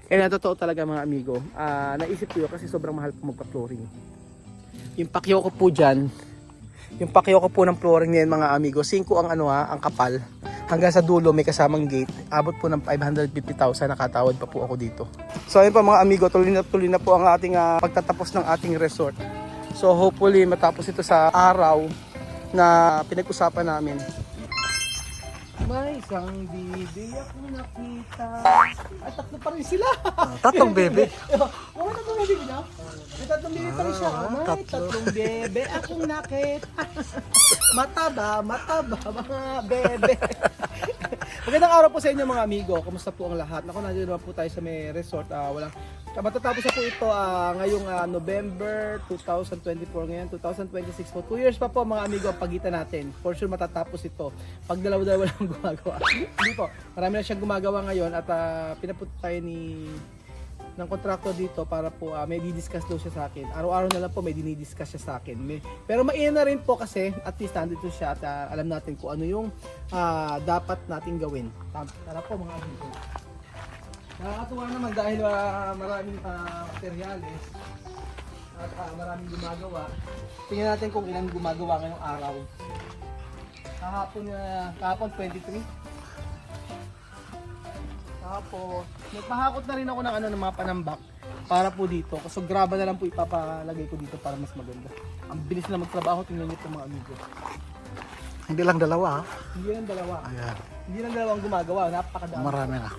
Kaya totoo talaga mga amigo. Naisip ko yun kasi sobrang mahal po magpa-flooring. Yung pakyo ko po dyan, yung pakyo ko po ng flooring ngayon mga amigo, 5 ang ang kapal. Hanggang sa dulo may kasamang gate. Abot po ng 550,000, nakatawad pa po ako dito. So ayun pa mga amigo, tuloy na po ang ating pagtatapos ng ating resort. So hopefully matapos ito sa araw na pinag-usapan namin. May isang bibi akong nakita. Ay, tatlo pa rin sila. Tatlong bebe. Oo, tatlong bebe na. May tatlong bebe pa rin siya. May tatlong bebe akong nakita. Mataba, mga bebe. Magandang araw po sa inyo mga amigo. Kumusta po ang lahat? Naku, nandiyo naman po tayo sa may resort. Matatapos na po ito ngayong November 2024. Ngayon 2026 po. 2 years pa po mga amigo ang pagitan natin. For sure matatapos ito. Pag dalawa-dalawa lang gumagawa. Hindi po. Marami na siyang gumagawa ngayon at pinapunta tayo ng kontraktor dito para po may didiscuss daw siya sa akin. Araw-araw na lang po may dinidiscuss siya sa akin. Pero mainam na rin po kasi at least nandito siya at alam natin kung ano yung dapat natin gawin. Tara po mga amigo. Nakakatuwa naman dahil maraming materyales at maraming gumagawa. Tingnan natin kung ilang gumagawa ngayong araw. Kahapon 23. Tapos nagpahakot na rin ako ng mga panambak para po dito. Kasi graba na lang po ipapalagay ko dito para mas maganda. Ang bilis na magtrabaho, tingnan niyo po mga amigo. Hindi lang dalawa. Hindi lang dalawa. Ayan. Hindi lang dalawang gumagawa, napakadami. Marami na.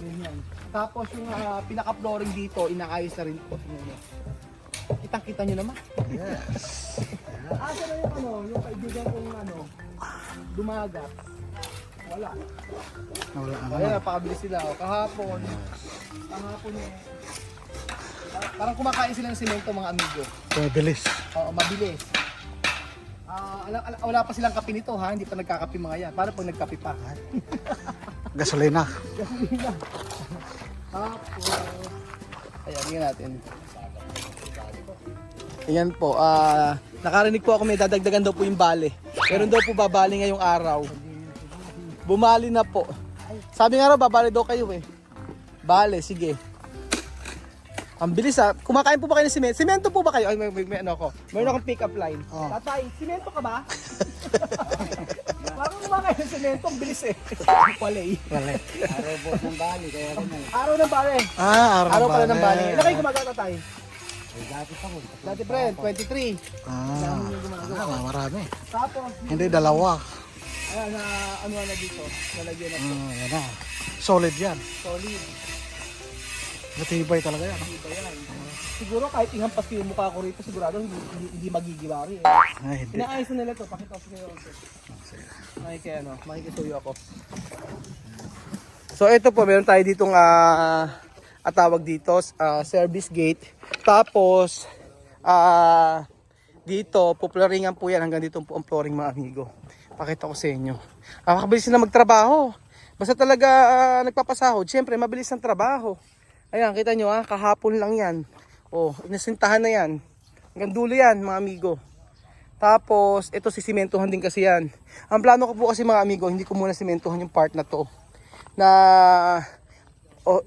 Yan. Tapos yung pinaka-flooring dito, inaayos na rin po. Kitang-kita nyo naman. Yes. Asa na yung kaibigan kong dumagat. Wala. Wala Ayan, napakabilis sila. Kahapon parang kumakain sila ng semento mga amigo. Mabilis. Oo, mabilis. Wala pa silang kape nito ha, hindi pa nagkakape mga yan. Para pag nagkape pa. Gasolina. Gasolina. Tapos, ayan, tingnan natin. Ayan po, nakarinig po ako may dadagdagan daw po yung bale. Meron daw po babali ngayong araw. Bumali na po. Sabi nga raw, babali daw kayo eh. Bale, sige. Ang bilis Kumakain po ba kayo ng semento? Semento po ba kayo? Ay, may ano ko. Meron akong pick up line. Oh. Tatay, semento ka ba? Parang kumakain ng semento, ang bilis eh. Walay. Wala. Araw po ng bali, kaya ganun. Araw ng bale. Araw Araw pala ng bale. Ilan kayo gumagawa tayo? Dati pa ko. Dati friend, 23. Marami. Tapos, Hindi dalawa. ayan, ano na dito. Nalagyan na po. Yan na. Solid yan. Solid. Matibay talaga yan. Iba yan. Siguro kahit ihampas ko yung mukha ko rito, sigurado hindi magigiwari eh. Ay, hindi. Inaayos na nila to. Pakita ko sa kayo. Makikisuyo ako. So ito po, meron tayo ditong tawag dito, service gate. Tapos, dito, puploringan po yan. Hanggang dito po ang flooring mga amigo. Pakita ko sa inyo. Makakabilis na magtrabaho. Basta talaga nagpapasahod. Siyempre, mabilis ang trabaho. Ayan, kita nyo kahapon lang yan. Oh, inasintahan na yan. Hanggang dulo yan mga amigo. Tapos, ito sisimentohan din kasi yan. Ang plano ko po kasi mga amigo, hindi ko muna simentohan yung part na to.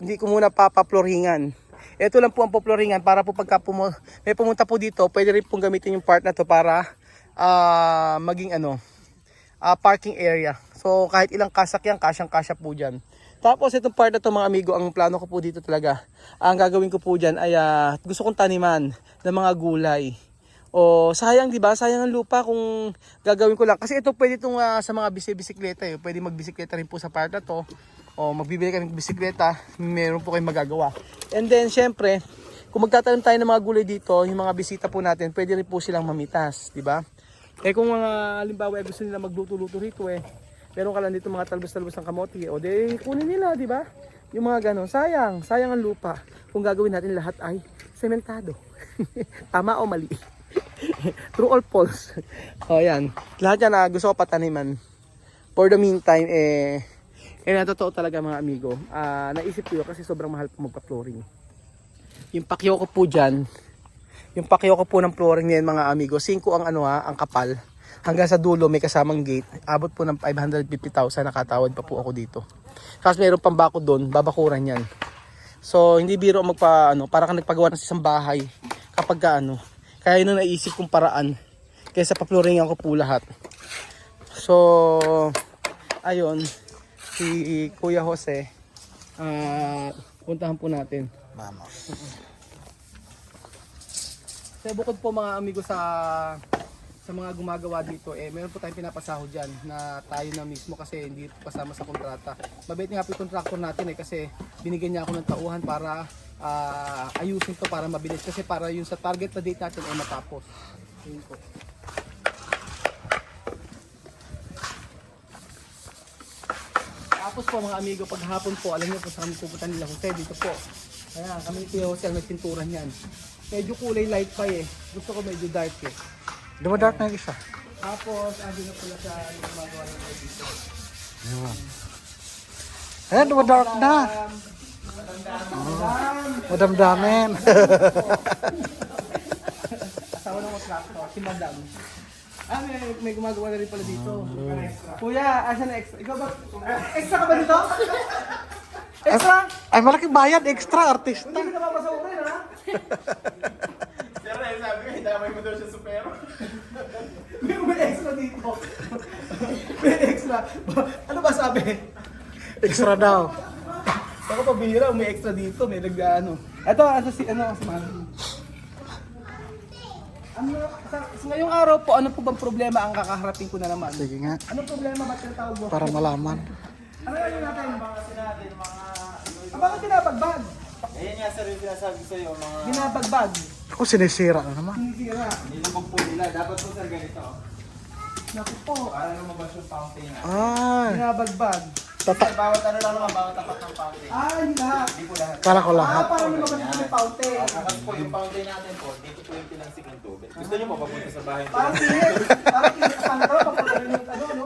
Hindi ko muna papaploringan. Ito lang po ang poploringan para po pagka may pumunta po dito, pwede rin pong gamitin yung part na to para maging parking area. So kahit ilang kasakyan, kasyang-kasya po dyan. Tapos itong part na to mga amigo, ang plano ko po dito talaga, ang gagawin ko po dyan ay gusto kong taniman ng mga gulay. O sayang, di ba? Sayang ang lupa kung gagawin ko lang. Kasi ito pwede itong sa mga bisikleta eh. Pwede magbisikleta rin po sa part na to. O magbibili kami ng bisikleta, meron po kayong magagawa. And then syempre, kung magtatanim tayo ng mga gulay dito, yung mga bisita po natin, pwede rin po silang mamitas, di ba? Eh kung halimbawa gusto nila magluto-luto rito meron ka lang dito mga talbos-talbos ng kamote, o de kunin nila, di ba? Yung mga ganon, sayang ang lupa. Kung gagawin natin lahat ay sementado. Tama o mali? True or false? O yan, lahat yan gusto ko pataniman. For the meantime, totoo talaga mga amigo. Naisip ko yun kasi sobrang mahal po magpa-flooring. Yung pakyo ko po dyan, yung pakyo ko po ng flooring ngayon mga amigo, 5 ang kapal. Hanggang sa dulo may kasamang gate. Abot po ng 550,000, nakatawad pa po ako dito. Tapos mayroon pang bako doon, babakuran yan. So hindi biro para kang nagpagawa ng isang bahay kapag kaya yun ang naisip kong paraan kaysa pa-flooringan ko po lahat. So ayun, si Kuya Jose, puntahan po natin. Vamos. So bukod po mga amigo sa mga gumagawa dito, meron po tayong pinapasahod dyan na tayo na mismo kasi hindi po kasama sa kontrata. Mabait nga po yung contractor natin kasi binigyan niya ako ng tauhan para ayusin to para mabilis kasi para yung sa target na date natin ay matapos. Yun po. Tapos po mga amigo, pag hapon po, alam niyo po sa kami pupunta nila Jose dito po. Ayan, kami ni Kuya Jose ang nagpinturan yan. Medyo kulay light pa gusto ko medyo dark Dumadark na yung isa. Tapos, andun na pala sa gumagawa ng mga dito. Yun. Ayan, dumadark na. Madamdamin. Asawa ng contractor, si Madam. May gumagawa na rin pala dito. Kuya, asan na extra? Ikaw ba? Extra ka ba dito? Extra? Ay, malaking bayad. Extra artista. Hindi ka napapasawa rin, ha? Pero sabi ko, damay mo daw siya supero. May extra dito. May extra. Ano ba sabi? Extra daw. Ako pabihira, may extra dito, may nag-ano. Ito, si Mami. Sa ngayong araw po, ano po bang problema ang kakaharapin ko na naman? Sige nga. Anong problema ba tinatawag mo? Para malaman. Ano yun natin? Kasi natin, mga... Bakit binabagbag? Ayan nga sir, yung sinasabi sa'yo, mga... Binabagbag. Ako sinisira na naman. Hindi sira. Nilubog po nila. Dapat po sir ganito. Naku po. Para lumabas yung fountain. Ay. Binabagbag. Kasi bawat ano lang naman, bawat tapat ng fountain. Hindi lahat. Hindi po lahat. Kala ko lahat. Parang yung mabalik yung fountain. Kasi po yung fountain natin po, dito po yung pinansik ng tubig. Gusto niyo po papunta sa bahay po? Parang sinit. Parang sinit sa pantro. Papunta rin yung no?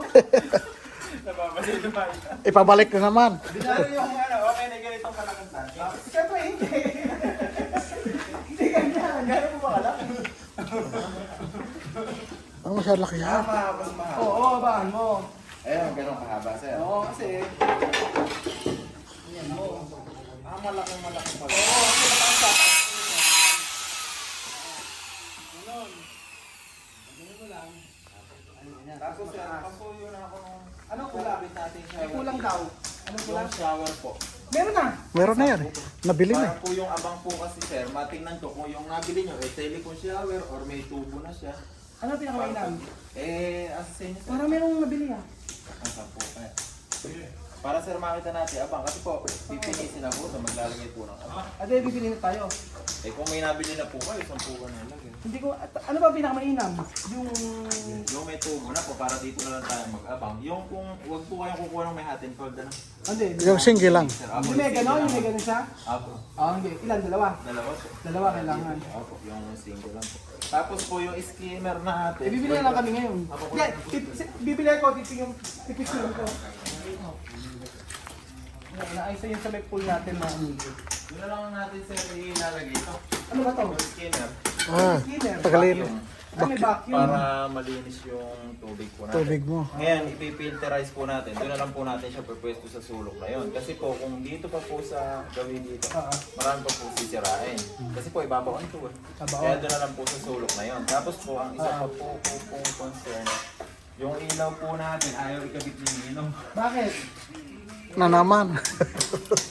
Nababasin yung bahay. Ipabalik na naman. Pero yung okay na ganitong kalakantan. Siyempre hindi. Hindi ganyan. Gano'n po ba kalak? Ang masyadong laki yan. Mahabang mahaba. Oo, abaan mo. Ayun, gano'n kahaba sir. Oo, kasi. Malaking pala. Oo, kasi nakasa. Tapos sir, pasuyo na ako nung... Anong kulang? natin May kulang daw. Anong kulang? Yung shower po. Meron na. Meron na yan eh. Nabili na Parang po yung abang po kasi sir, matingnan ko kung yung nabili nyo, telephone shower or may tubo na siya. Ano ang pinakamainam? Asa sa inyo sir? Parang merong nabili Asa po kaya? Para sir makita natin abang kasi po, pipinisin na po ito, maglalagay po ng abang. Ate, bibili na tayo. Kung may nabili na po kayo, 10 po na lagay. Hindi ko, ano ba ang pinakamainam? Yung... Yung may tubo na po, para dito na lang tayo mag-abang. Yung kung, wag po kayong kukuha ng may hot and cold na. Hindi. Yung single lang. Sir, Yung may gano'n? Yung may gano'n siya? Apo. Hindi. Ilan? Dalawa? Dalawa po. Dalawa kailangan. Apo, yung single lang po. Tapos po yung skimmer natin. Bibili na lang kami ngayon. Hindi, bibili ako, pipicturean ko. Naayos yun sa may pool natin na amigo. Yun na lang natin sir ilalagay ito. Ano ba to? Yung skimmer. Skinner. Tagalin. May vacuum. Para malinis yung tubig po natin. Tubig mo. Ngayon, ipipilterize po natin. Doon na lang po natin siya purpwesto sa sulok na yun. Kasi po, kung dito pa po sa gawin dito, marami pa po sisirain. Kasi po, ibabaw ito eh. Kaya doon na lang po sa sulok na yun. Tapos po, ang isa pa po pong concern, yung ilaw po natin, ayaw ikabit yung ilaw. Bakit? Na naman.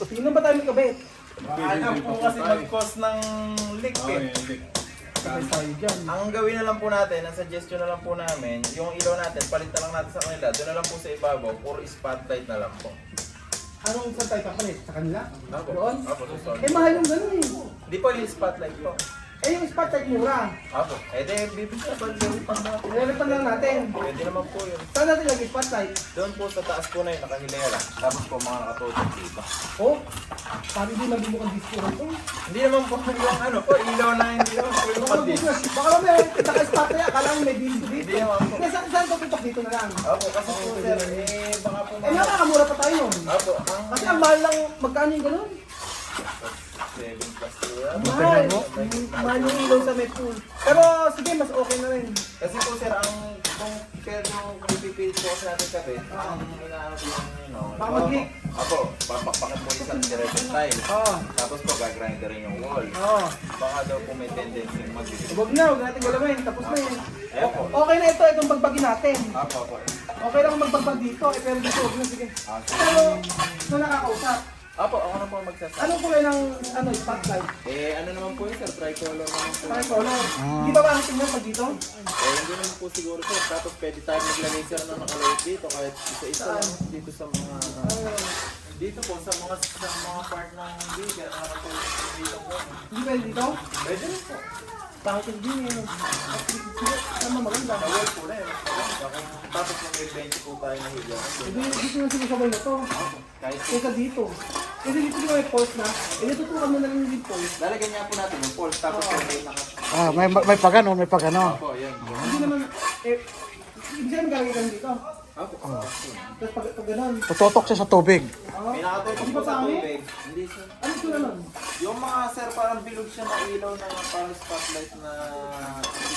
Sino ba tayo kabit? Ayaw po kasi mag-cause ng leak eh. Kabit tayo dyan. Ang gawin na lang po natin, ang suggestion na lang po namin, yung ilaw natin, palit na lang natin sa kanila. Doon na lang po sa ibabaw, puro spotlight na lang po. Anong saan tayo kapalit? Sa kanila? Apo. Doon? Apo, susunod. Mahal yung gano'n eh. Di po yung spotlight po. Yung spotlight mura. Apo. Bibig na ba gawin pang natin? Nilalipan lang natin. Pwede naman po yun. Saan natin lagi spotlight? Doon po sa taas po na yun, nakahilera. Tapos po mga nakatutok dito. Oh, sabi din nagbubukan disco ito. Hindi naman po yung ano po, ilaw na hindi naman po yung pati. Baka may naka-spotlight, akala mo may dito dito. Hindi naman po. Saan tututok dito na lang? Apo, kasi po sir, baka po Nakakamura pa tayo yun. Apo, Kasi ang mahal lang, magkano yung gano'n? 7 plus 2 yan. Mahal. Mahal yung ilaw sa may pool. Pero sige, mas okay na rin. Kasi po sir, ang kung i-prepare nyo, kung ipipilit po kasi natin kape, ang inaano po yung, Baka mag-leak. Apo, papakpakan po isang direct tile. Oo. Tapos po, gagrinderin yung wall. Oo. Baka daw po may tendency mag-leak. Huwag na, huwag natin galawin. Tapos na yun. Ayan po. Okay na ito, itong bagbagin natin. Apo. Okay lang magbagbag dito, pero dito huwag na, sige. Sige. Pero, na nakakausap. Apo, ako na po magsasabi. Anong kulay ng spotlight? Ano naman po yun, sir? Tricolor naman po. Parang color. Di ba bakit tingnan pag dito? Hindi naman po siguro, sir. Tapos pwede tayo maglagay, sir, na nakalagay dito. Kahit isa-isa lang dito sa mga... dito po, sa mga part ng bigger. Ano po dito po. Hindi ba dito? Pwede rin po. Bakit hindi yun? Ano maganda? Nawal po na yun. Tapos may 20 po tayo na higa. Dito na sinasabay na to. Kahit Kaysa dito. Kasi dito yung may pulse na. Tutukan mo na lang yung pulse. lalagyan niya po natin yung pulse. Tapos may naka... Ah, may pagano, may pagano. Opo, yan. Hindi naman, hindi siya magkakita ka dito. Opo. Tapos pag ganun. Tutotok siya sa tubig. May nakatutok Hindi po ba sa pangit? tubig. Hindi, sir. Ano ito naman? Yung mga sir, parang bilog siya na ilaw na parang spotlight na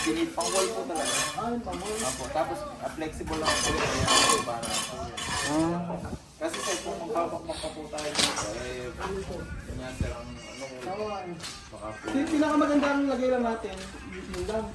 pinit pang wall po talaga. Yung pamol. Opo, tapos flexible lang po yun. Kaya para kasi sir, kung magpapakmak pa po tayo dito, kanya sir, ang baka po. Pinakamaganda ang lagay lang natin. Yung lang.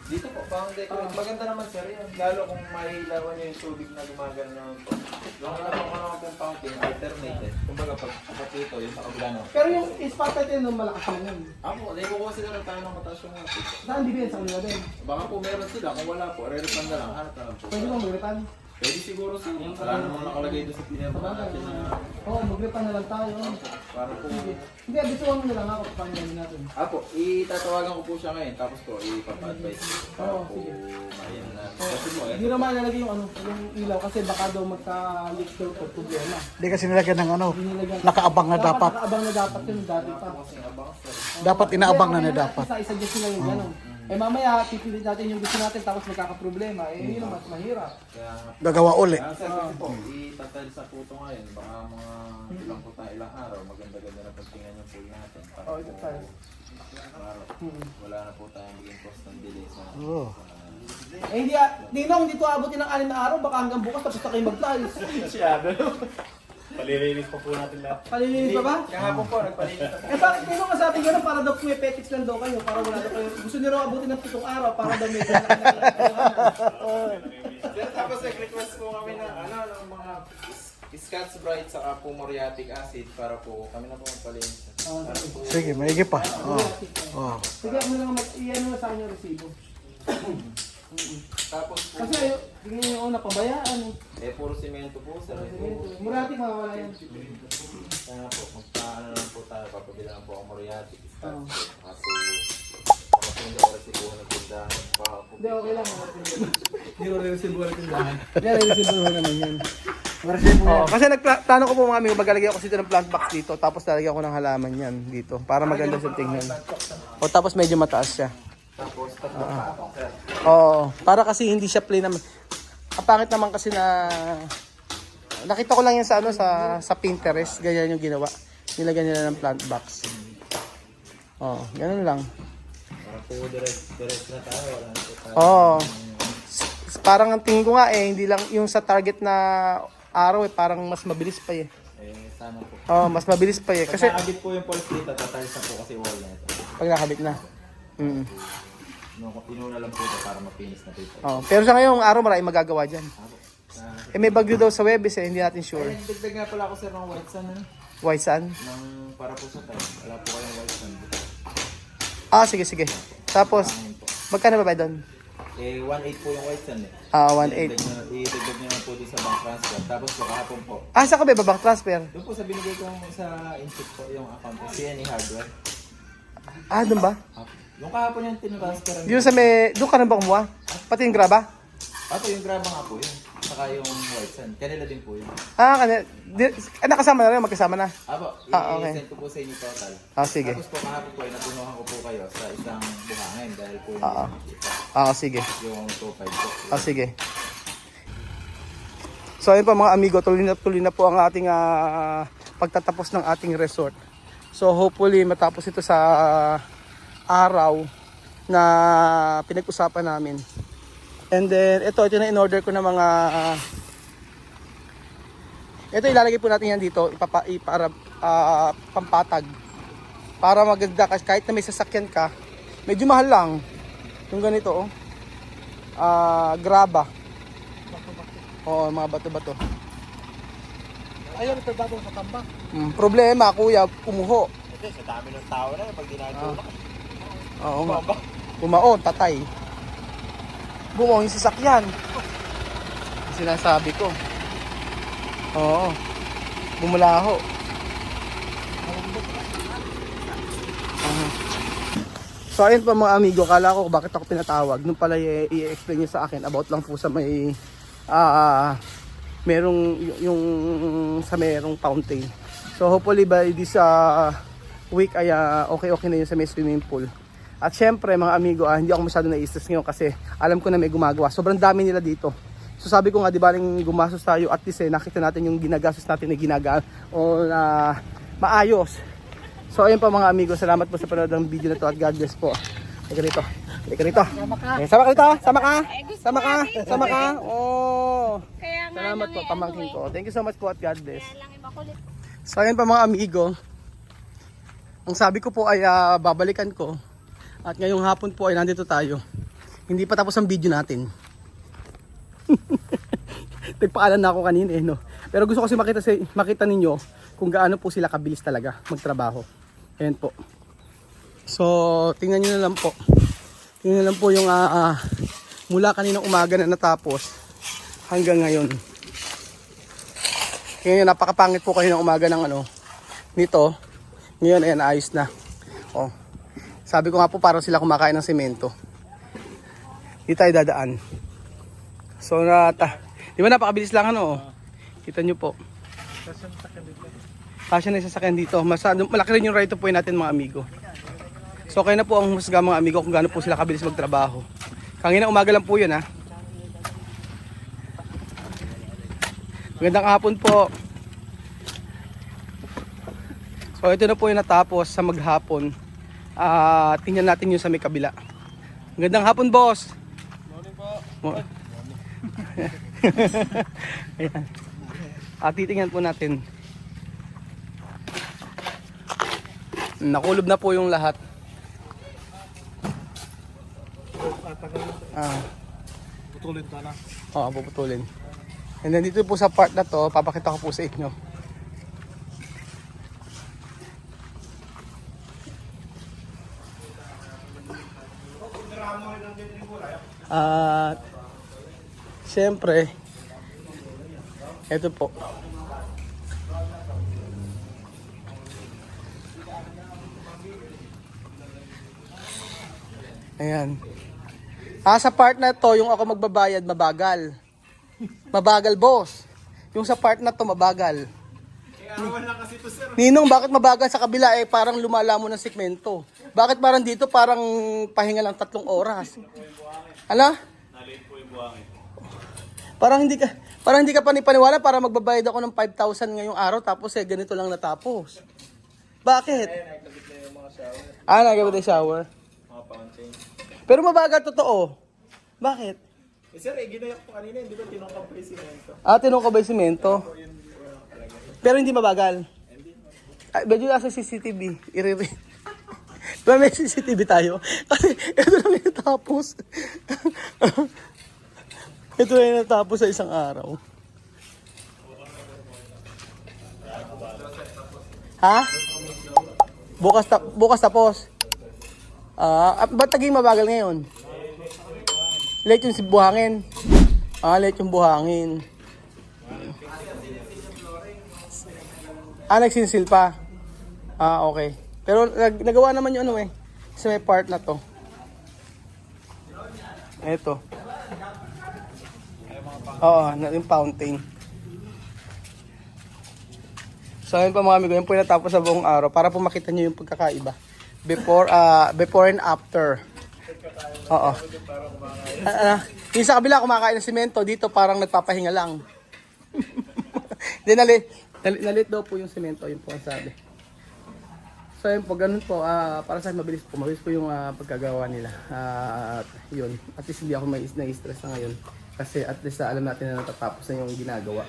Dito po, pang decorate. Maganda naman sir yan. Lalo kung mailawan niyo yung tubig na gumagano po. Yung alam ko naman pong fountain, alternated. Kumbaga pag dito, yung sa kabila no. Pero yung spotlight yun, malakas lang yun. Apo, dahil ko kasi na tayo ng mataas yung mga pito. Saan di ba yan sa kanila din? Baka po meron sila, kung wala po, re-refund na lang, hanap na lang po. Pwede bang magripan? Pwede siguro sir, wala namang nakalagay doon sa pinirma natin na Oo, magripan na lang tayo. para po. Hindi, bituan mo na lang ako paano gawin natin. Apo, itatawagan ko po siya ngayon, tapos po, ipapa-advise ko para Oo, po sige. mayan na. Kasi po, Hindi naman nalagay yung yung ilaw kasi baka daw magka-leak daw po problema. Hindi kasi nilagyan ng ano, Hindi nilagyan. nakaabang na dapat. Nakaabang na dapat yun dati pa. kasing abang sir. Dapat inaabang na dapat. Isa-isa nila yung gano'n. Mamaya pipilit natin yung gusto natin tapos magkakaproblema. Yun ang mas mahirap. Kaya nga, Gagawa uli. sir, kasi po, itatali sa puto ngayon, baka mga ilang po tayo ilang araw, maganda-ganda na pagtingnan yung pool natin. Para Oh, ito po, tayo. wala na po tayong maging cost ng delay sa Oh. Hindi to abutin ng 6 na araw, baka hanggang bukas tapos na kayo mag-tiles. Palilinis pa po natin lahat. Palilinis pa ba? Kahapon po, nagpalinis ako. Bakit kayo nga sabi gano'n para daw pumipetix lang daw kayo, para wala daw kayo. Gusto niyo raw abutin ng 7 araw para daw may Sir, tapos nag-request po kami ng ng mga Scotch Brite saka po muriatic acid para po kami na po magpalinis. Para po, Sige, maigi pa. Oh. Oh. Sige, ano lang, iyan mo sa kanya resibo. tapos po, Kasi tingin niyo una pabayaan. puro simento po sir. Muratik mawawala yan. Kaya po, magpaano lang po tayo, papabila lang po ang muriatic Oo. Scotch. Kasi hindi ako resibo ng tindahan. Hindi, okay lang. Hindi ko resibo ng tindahan. Hindi, resibo naman yan. Resibo yan. Kasi plano ko po mga amigo, maglalagay ako dito ng plant box dito, tapos lalagyan ko ng halaman yan dito, para maganda sa tingnan. O tapos medyo mataas siya. Tapos, tatlong patong sir. Oo, para kasi hindi siya plain naman. Ang pangit naman kasi na nakita ko lang yan sa sa Pinterest, ganyan yung ginawa. Nilagyan nila ng plant box. Oh, ganun lang. Para po direct na tayo. Wala na po tayo. Oo. Parang ang tingin ko nga hindi lang yung sa target na araw parang mas mabilis pa Sana po. Oh, mas mabilis pa kasi Kasi nakabit po yung pulse dito, tatalis na po kasi wall na ito. pag nakabit na. Inuna lang po ito para mapinis na po ito. Oh, pero sa ngayong araw marami magagawa diyan. May bagyo daw sa Webes hindi natin sure. Ay, dagdag nga pala ako sir ng white sun White sun? para po sa tayo. Wala po kayong white sun. Sige. Tapos magkano ba doon? 1.8 po yung white sun 1.8. Idagdag nyo na po doon sa bank transfer. Tapos po kahapon po. Saan ka ba babang transfer? Doon po sa binigay ko sa input po yung account ko. CNE Hardware. Doon ba? Yung kahapon yung tinransfer. Doon sa doon ka na ba kumuha? Pati yung graba? Yung graba nga po yun. Saka yung white sun. Kanila din po yun. Nakasama na rin, magkasama na. Okay. I-send ko po sa inyo total. Sige. Tapos po kahapon po, natunuhan ko po kayo sa isang buhangin dahil po yung Sige. yung 2.5 po. Sige. So ayun pa mga amigo, tuloy na po ang ating pagtatapos ng ating resort. So hopefully matapos ito sa araw na pinag-usapan namin. And then, ito na in-order ko na mga... ito ilalagay po natin yan dito, para pampatag. Para maganda, kasi kahit na may sasakyan ka, medyo mahal lang. Yung ganito, oh. Graba. Oo, mga bato-bato. Ayun, ito bagong katamba. Problema, kuya, umuho. Ito, sa dami ng tao na pag ginagawa. Oo nga. Bumaon, tatay. Bumaon yung sasakyan. Sinasabi ko. Oo. Bumulaho. So ayun pa mga amigo, kala ko bakit ako pinatawag. Nung pala i-explain niya sa akin about lang po sa may merong yung sa merong fountain. So hopefully by this week ay okay na yun sa may swimming pool. At syempre mga amigo, hindi ako masyado na-stress ngayon kasi alam ko na may gumagawa. Sobrang dami nila dito. So sabi ko nga, di ba rin gumastos tayo, at least nakita natin yung ginagastos natin na ginagaan o maayos. So ayun pa mga amigo, salamat po sa panood ng video na to at God bless po. Halika rito. Halika rito. Sama ka rito. Sama ka. Sama ka. Sama ka. Oh. Salamat po, pamangkin ko. Thank you so much po at God bless. So ayun pa mga amigo. Ang sabi ko po ay babalikan ko. At ngayong hapon po ay nandito tayo. Hindi pa tapos ang video natin. Nagpaalam na ako kanina eh, no? Pero gusto ko kasi makita ninyo kung gaano po sila kabilis talaga magtrabaho. Ayan po. So, tingnan nyo na lang po. Tingnan na lang po yung mula kaninang umaga na natapos hanggang ngayon. Ngayon, napakapangit po kaninang umaga ng nito. Ngayon, ayan, ayos na. Oh. Sabi ko nga po, parang sila kumakain ng semento. Di tayo dadaan. So, di ba napakabilis lang Kita nyo po. Kasya na yung sasakyan dito. Malaki rin yung right to point natin mga amigo. So kayo na po ang husga mga amigo kung gaano po sila kabilis magtrabaho. Kanina umaga lang po yun Magandang hapon po. So ito na po yung natapos sa maghapon. Tingnan natin yung sa may kabila. Magandang hapon boss. Morning po. Ayan. Titingnan po natin. Nakulob na po yung lahat. Putulin ka na. Oo, puputulin. And then dito po sa part na to, papakita ko po sa inyo. Siyempre, ito po. Ayan. Sa part na to, yung ako magbabayad, mabagal. Mabagal, boss. Yung sa part na to, mabagal. Ninong, bakit mabagal sa kabila? Parang lumalamon ng segmento. Bakit parang dito, parang pahinga lang 3 oras? Ala? Parang hindi ka panipaniwala para magbabayad ako ng 5,000 ngayong araw tapos ganito lang natapos. Bakit? Nagawin yung shower. Pero mabagal totoo. Bakit? Sir, ginayak po kanina, hindi ba tinungkab pa yung simento? Tinungkab ba yung simento? Pero hindi mabagal. Medyo nasa CCTV. Pero may CCTV tayo. Kasi ito lang yung natapos. Ito lang yung natapos sa isang araw. Ha? Bukas tapos. Ba't naging mabagal ngayon? Late yung buhangin. Late yung buhangin. Nagsinsil pa. Okay. Pero nagawa naman yung sa may part na to. Ito. Yung fountain. So ayun pa mga amigo, yung po natapos sa buong araw para po makita nyo yung pagkakaiba. Before and after. Oo. Yung sa kabila kumakain ng semento, dito parang nagpapahinga lang. Then nalit daw po yung semento, yun po ang sabi. So ayun po, ganun po, para sa akin mabilis po yung pagkagawa nila. At yun, at least hindi ako na-stress na ngayon. Kasi at least alam natin na natatapos na yung ginagawa.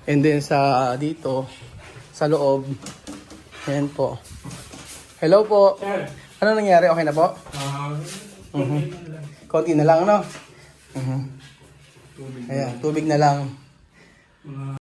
And then sa dito, sa loob, ayan po. Hello po. Ano nangyari? Okay na po? Konti na lang, no? Ayan, tubig na lang.